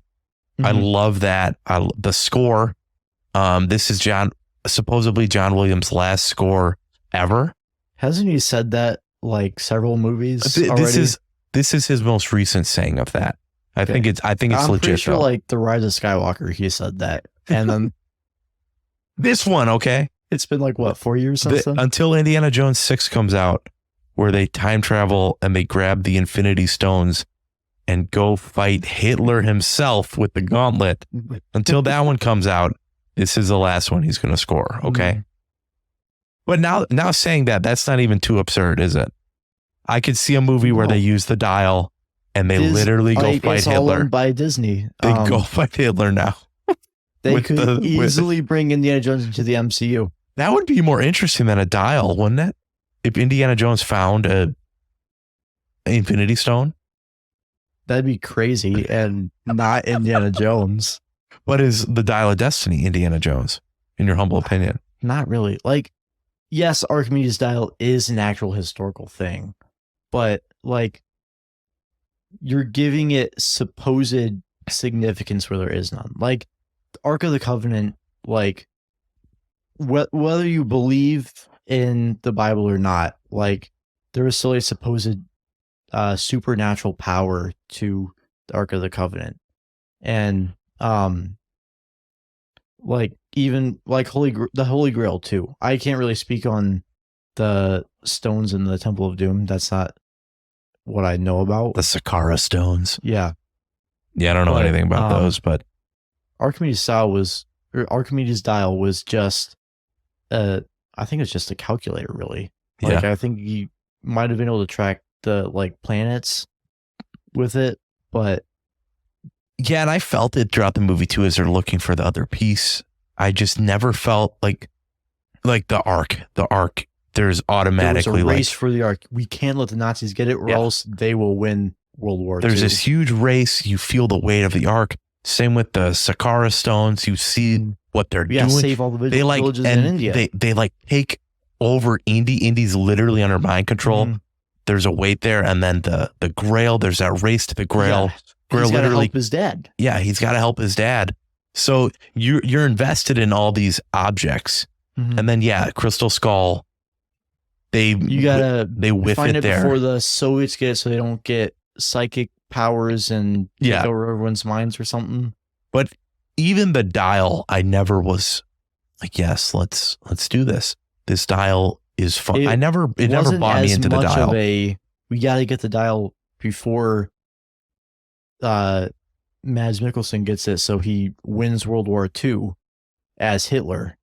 I love that. The score. This is supposedly John Williams' last score ever. Hasn't he said that like several movies already? This is his most recent saying of that. I think it's I'm legit. pretty sure though. like The Rise of Skywalker, he said that. And then this one, okay. It's been like what, 4 years since then? Until Indiana Jones 6 comes out, where they time travel and they grab the Infinity Stones and go fight Hitler himself with the gauntlet. Until that one comes out, this is the last one he's going to score. Okay. But now saying that's not even too absurd, is it? I could see a movie where they use the dial and they literally go fight it's all Hitler. owned by Disney. They go fight Hitler now. They could easily bring Indiana Jones into the MCU. That would be more interesting than a dial, wouldn't it? If Indiana Jones found a Infinity Stone. That'd be crazy and not Indiana Jones. What is the Dial of Destiny, Indiana Jones, in your humble opinion? Not really. Like, yes, Archimedes' dial is an actual historical thing, but like you're giving it supposed significance where there is none. Like the Ark of the Covenant, like whether you believe in the Bible or not, like there is still a supposed supernatural power to the Ark of the Covenant. And like even like the Holy Grail too. I can't really speak on the stones in the Temple of Doom. That's not what I know about. The Saqqara stones. Yeah. Yeah, I don't know anything about those, but Archimedes' dial was just a I think it's just a calculator, really. Like, I think you might have been able to track the like planets with it, but yeah, and I felt it throughout the movie too, as they're looking for the other piece. I just never felt like the arc. There's automatically there was a race for the arc. We can't let the Nazis get it, or else they will win World War II. There's this huge race. You feel the weight of the arc. Same with the Sakara stones. You see what they're doing. Save all the villages in India. They like take over Indy. Indy's literally under mind control. There's a weight there, and then the Grail. There's that race to the Grail. Grail he's got to help his dad. Yeah, he's got to help his dad. So you're invested in all these objects, and then Crystal Skull. They whiff find it it there before the Soviets get it, so they don't get psychic powers and take over everyone's minds or something. But even the dial, I never was like, yes, let's do this. This dial is fun. It never bought me into the dial. We got to get the dial before Mads Mikkelsen gets it, so he wins World War II as Hitler.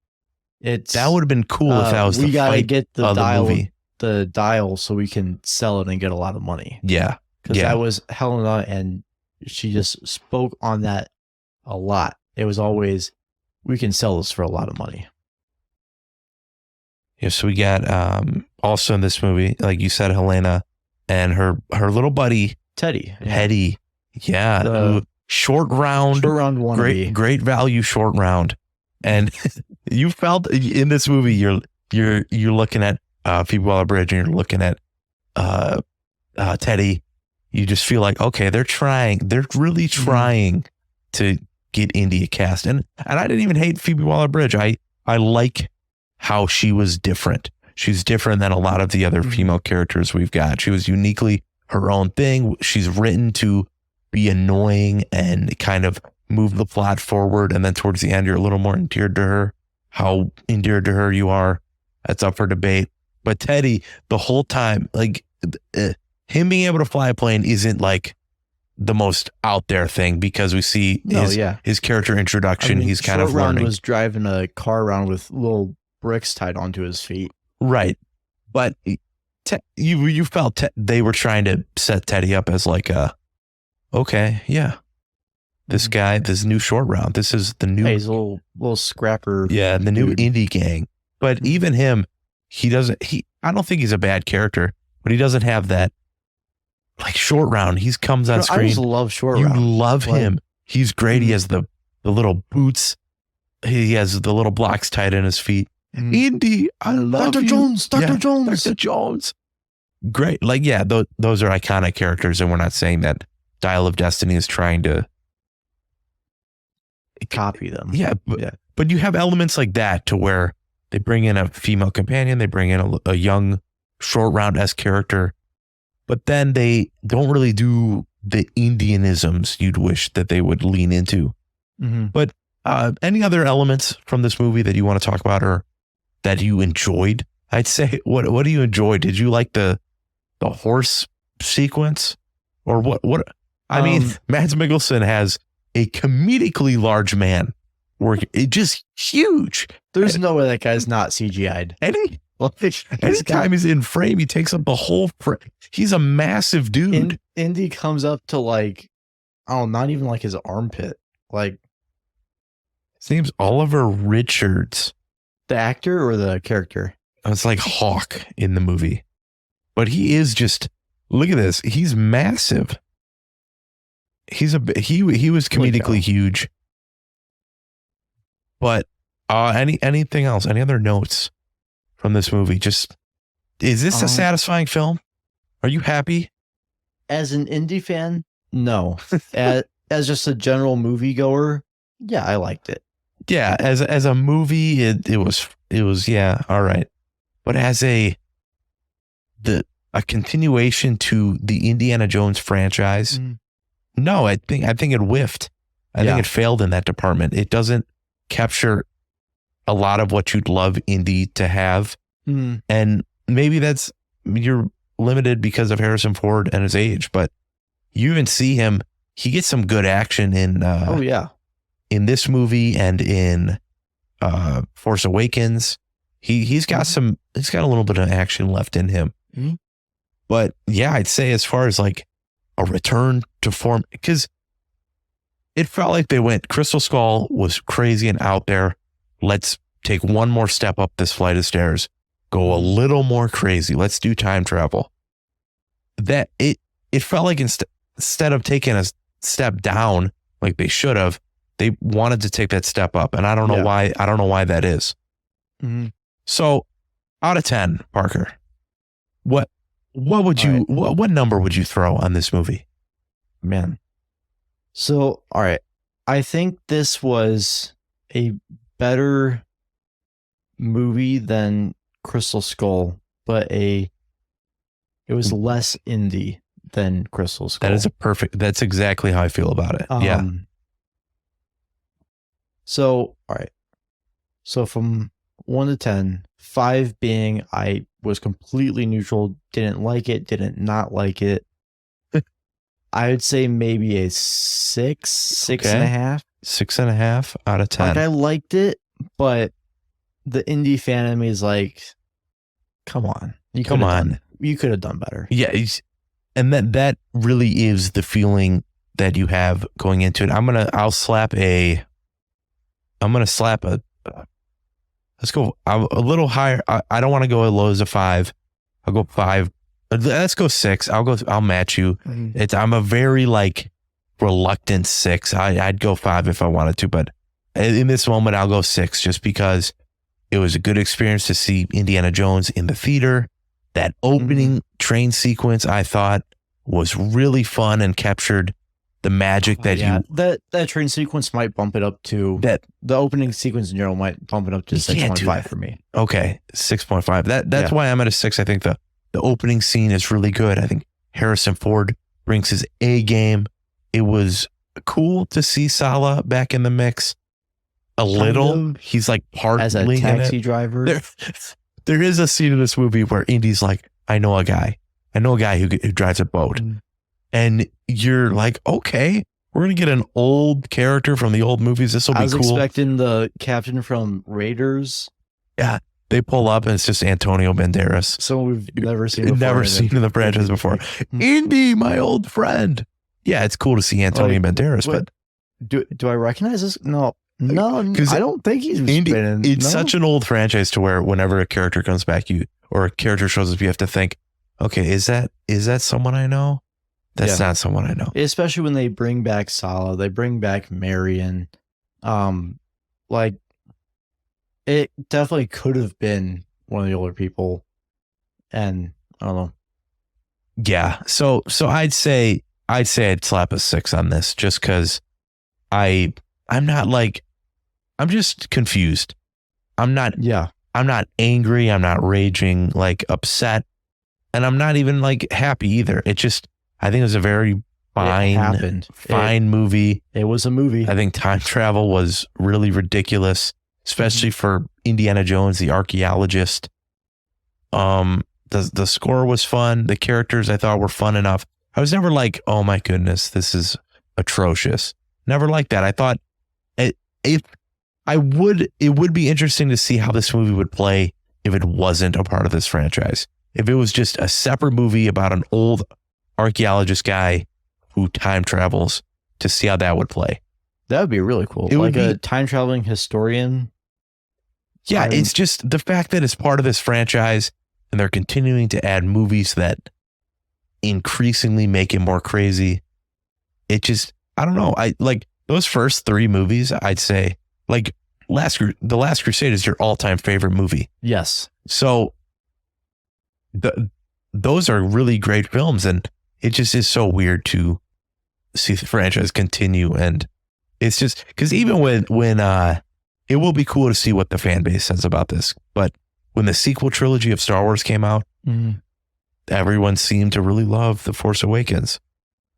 That would have been cool if that was we got to get the movie. The dial so we can sell it and get a lot of money. Yeah. Because that was Helena, and she just spoke on that a lot. It was always, we can sell this for a lot of money. Yeah, so we got also in this movie, like you said, Helena and her little buddy Teddy. Yeah. Short round wannabe. Great value short round. And you felt in this movie you're looking at Phoebe Waller-Bridge, and you're looking at Teddy. You just feel like, okay, they're really trying to get Indy a cast. And I didn't even hate Phoebe Waller-Bridge. I like how she was different. She's different than a lot of the other female characters we've got. She was uniquely her own thing. She's written to be annoying and kind of move the plot forward. And then towards the end, you're a little more endeared to her. How endeared to her you are, that's up for debate. But Teddy, the whole time, like him being able to fly a plane isn't like the most out there thing, because we see his character introduction. He's kind of learning. Was driving a car around with little bricks tied onto his feet. Right. But you felt they were trying to set Teddy up as like this guy, this new short round. This is the new he's a little scrapper. Yeah, the new indie gang. But even him, I don't think he's a bad character, but he doesn't have that like short round. He comes on screen. I just love short round. You love him. He's great. He has the little boots. He has the little blocks tied in his feet. Indy, I love Dr. you. Jones, Dr. Jones. Dr. Jones. Great. Like, those are iconic characters, and we're not saying that Dial of Destiny is trying to copy them. But you have elements like that to where they bring in a female companion, they bring in a young short round-esque character, but then they don't really do the Indianisms you'd wish that they would lean into. But any other elements from this movie that you want to talk about or that you enjoyed? I'd say, what do you enjoy? Did you like the horse sequence, or what? I mean, Mads Mikkelsen has a comedically large man working. It just huge. There's no way that guy's not CGI'd. Anytime he's in frame, he takes up the whole frame. He's a massive dude. Indy comes up to like, not even like his armpit. Like, his name's Oliver Richards. The actor or the character? It's like Hawk in the movie. But he is just, look at this. He's massive. He was comedically huge. But anything else? Any other notes from this movie? Just, is this a satisfying film? Are you happy? As an indie fan, no. as just a general moviegoer, yeah, I liked it. Yeah, as a movie, it was all right. But as a continuation to the Indiana Jones franchise, no, I think it whiffed. I think it failed in that department. It doesn't capture a lot of what you'd love Indy to have. And maybe you're limited because of Harrison Ford and his age, but you even see him, he gets some good action in in this movie and in Force Awakens. He's got he's got a little bit of action left in him. Mhm. But yeah, I'd say as far as like a return to form, because it felt like they went, Crystal Skull was crazy and out there. Let's take one more step up this flight of stairs, go a little more crazy. Let's do time travel. That it felt like instead of taking a step down like they should have, they wanted to take that step up. And I don't know why. I don't know why that is. Mhm. So out of 10, Parker, what would you, what number would you throw on this movie? Man. So, all right. I think this was a better movie than Crystal Skull, but it was less indie than Crystal Skull. That's exactly how I feel about it. Yeah. So, all right. So from 1 to 10, 5 being I was completely neutral, didn't like it, didn't not like it. I would say maybe a 6.5. 6.5 out of 10. Like I liked it, but the indie fan in me is like, come on. You could have done better. Yeah. And that really is the feeling that you have going into it. I'll slap a, let's go a little higher. I don't want to go as low as a 5. I'll go 5. Let's go 6. I'll match you. Mm-hmm. I'm a very like reluctant 6. I'd go 5 if I wanted to, but in this moment I'll go 6 just because it was a good experience to see Indiana Jones in the theater. That opening train sequence I thought was really fun and captured the magic that train sequence might bump it up to that. The opening sequence in general might bump it up to 6.5 for me. Okay, 6.5. That's why I'm at a 6. I think the opening scene is really good. I think Harrison Ford brings his A game. It was cool to see Sala back in the mix. He's like partly as a taxi driver. There is a scene in this movie where Indy's like, I know a guy who drives a boat. And you're like, okay, we're going to get an old character from the old movies. This will be cool. I was expecting the captain from Raiders. Yeah. They pull up and it's just Antonio Banderas. So we've never seen in the franchise before. Indy, my old friend. Yeah, it's cool to see Antonio Banderas, but do I recognize this? No, I don't think he's Indy. It's such an old franchise to where whenever a character comes back, or a character shows up, you have to think, okay, is that someone I know? That's not someone I know. Especially when they bring back Sala, they bring back Marion. Like it definitely could have been one of the older people, and I don't know. Yeah, so I'd say I'd slap a 6 on this just because I'm just confused. I'm not angry. I'm not raging, like upset, and I'm not even like happy either. It just, I think it was a very fine movie. It was a movie. I think time travel was really ridiculous, especially for Indiana Jones, the archaeologist. The score was fun. The characters I thought were fun enough. I was never like, oh my goodness, this is atrocious. Never like that. I thought it would be interesting to see how this movie would play if it wasn't a part of this franchise. If it was just a separate movie about an old archaeologist guy who time travels, to see how that would play. That would be really cool. It would be a time traveling historian. Yeah, it's just the fact that it's part of this franchise and they're continuing to add movies that increasingly make it more crazy. It just, I don't know. I like those first 3 movies. I'd say like The Last Crusade is your all-time favorite movie. Yes. So those are really great films, and it just is so weird to see the franchise continue. And it's just because even when it will be cool to see what the fan base says about this, but when the sequel trilogy of Star Wars came out, everyone seemed to really love The Force Awakens.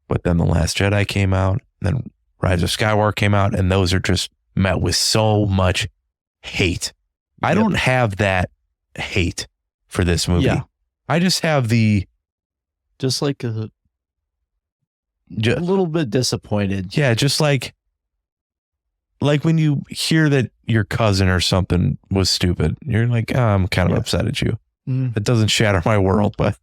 But then The Last Jedi came out, and then Rise of Skywalker came out, and those are just met with so much hate. I don't have that hate for this movie. Yeah. I just have just like a little bit disappointed. Yeah, just like like when you hear that your cousin or something was stupid, you're like, oh, I'm kind of upset at you. It doesn't shatter my world, but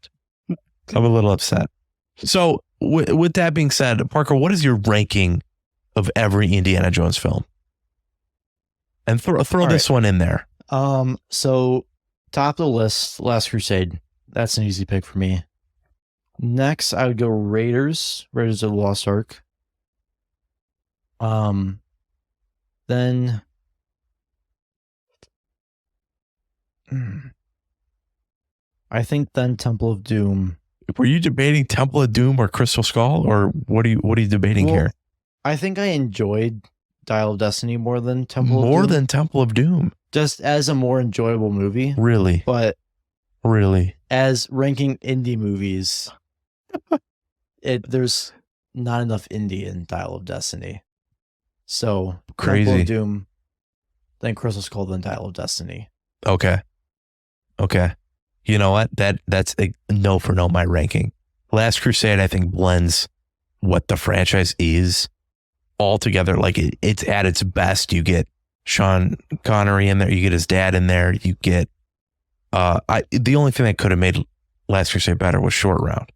I'm a little upset. So with that being said, Parker, what is your ranking of every Indiana Jones film? And throw this one in there. So top of the list, Last Crusade. That's an easy pick for me. Next, I would go Raiders of the Lost Ark. Then I think then Temple of Doom. Were you debating Temple of Doom or Crystal Skull, or what are you debating here? I think I enjoyed Dial of Destiny more than Temple of Doom. More than Temple of Doom. Just as a more enjoyable movie. Really? But really, as ranking indie movies, there's not enough indie in Dial of Destiny. So crazy. Temple of Doom, then Crystal Skull, then Dial of Destiny. Okay. You know what? That's a no for no my ranking. Last Crusade, I think, blends what the franchise is all together. Like it's at its best. You get Sean Connery in there. You get his dad in there. You get the only thing that could have made Last Crusade better was Short Round.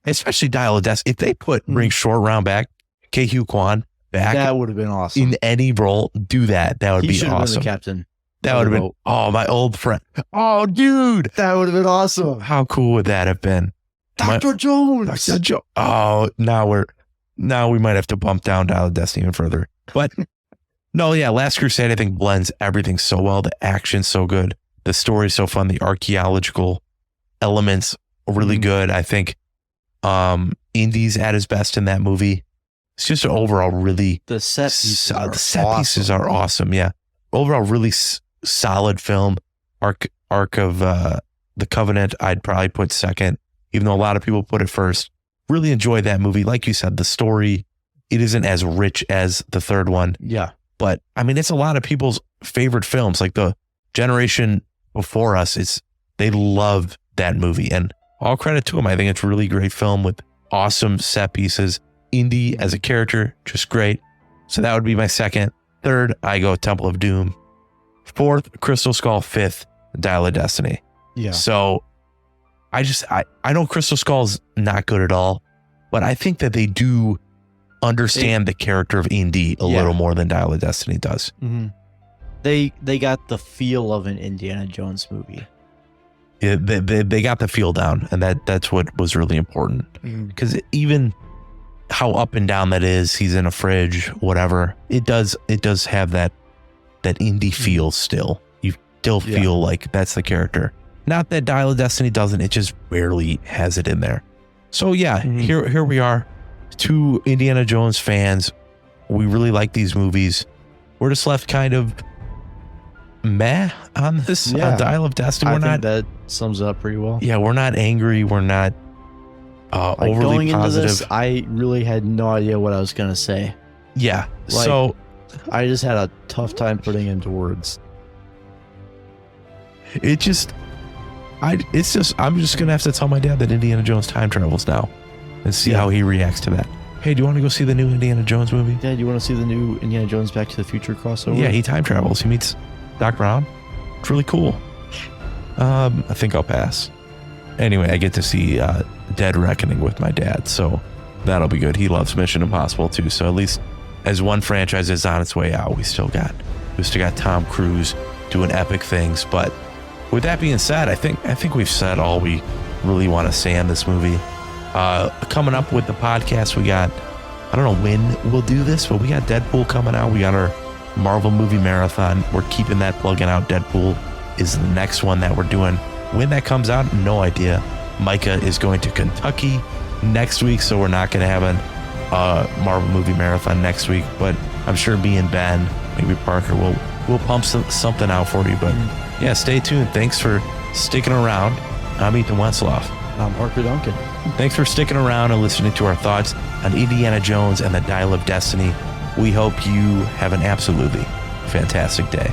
Especially Dial of Destiny. If they bring Short Round back, Ke-Huy Quan back, that would have been awesome. In any role, do that. That would be awesome. Been the captain. That would have been, my old friend. Oh, dude. That would have been awesome. How cool would that have been? Dr. Jones. Dr. Jones. Oh, now we might have to bump down Dial of Destiny even further. But no, yeah, Last Crusade, I think, blends everything so well. The action's so good. The story's so fun. The archaeological elements are really good. I think Indy's at his best in that movie. It's just an overall really... The set pieces are awesome. Yeah. Overall, really solid film. Ark of the Covenant, I'd probably put second, even though a lot of people put it first. Really enjoyed that movie. Like you said, the story, it isn't as rich as the third one. Yeah. But I mean, it's a lot of people's favorite films. Like the generation before us, they love that movie, and all credit to them. I think it's a really great film with awesome set pieces. Indy as a character, just great. So that would be my second. Third, I go Temple of Doom. Fourth, Crystal Skull. Fifth, Dial of Destiny. Yeah. So I know Crystal Skull's not good at all, but I think that they do understand the character of Indy a little more than Dial of Destiny does. Mm-hmm. They got the feel of an Indiana Jones movie. Yeah, they got the feel down, and that's what was really important. Because even how up and down that is, he's in a fridge, whatever, it does have that Indy feel still. You still feel like that's the character. Not that Dial of Destiny doesn't, it just barely has it in there. So yeah, here we are, two Indiana Jones fans. We really like these movies. We're just left kind of meh on this Dial of Destiny. I think that sums it up pretty well. Yeah, we're not angry. We're not overly going positive. Into this, I really had no idea what I was going to say. Yeah. So I just had a tough time putting into words. I'm just going to have to tell my dad that Indiana Jones time travels now and see how he reacts to that. Hey, do you want to go see the new Indiana Jones movie? Yeah, do you want to see the new Indiana Jones Back to the Future crossover? Yeah, he time travels. He meets Doc Brown. It's really cool. I think I'll pass. Anyway, I get to see Dead Reckoning with my dad, so that'll be good. He loves Mission Impossible too, so at least as one franchise is on its way out, we still got Tom Cruise doing epic things. But with that being said, I think we've said all we really want to say on this movie. Coming up with the podcast, we got, I don't know when we'll do this, but we got Deadpool coming out. We got our Marvel movie marathon. We're keeping that plugging out. Deadpool is the next one that we're doing. When that comes out, no idea. Micah is going to Kentucky next week, so we're not going to have a Marvel movie marathon next week, but I'm sure me and Ben, maybe Parker, we'll pump something out for you. But yeah, stay tuned. Thanks for sticking around. I'm Ethan Wensloff. I'm Parker Duncan. Thanks for sticking around and listening to our thoughts on Indiana Jones and the Dial of Destiny. We hope you have an absolutely fantastic day.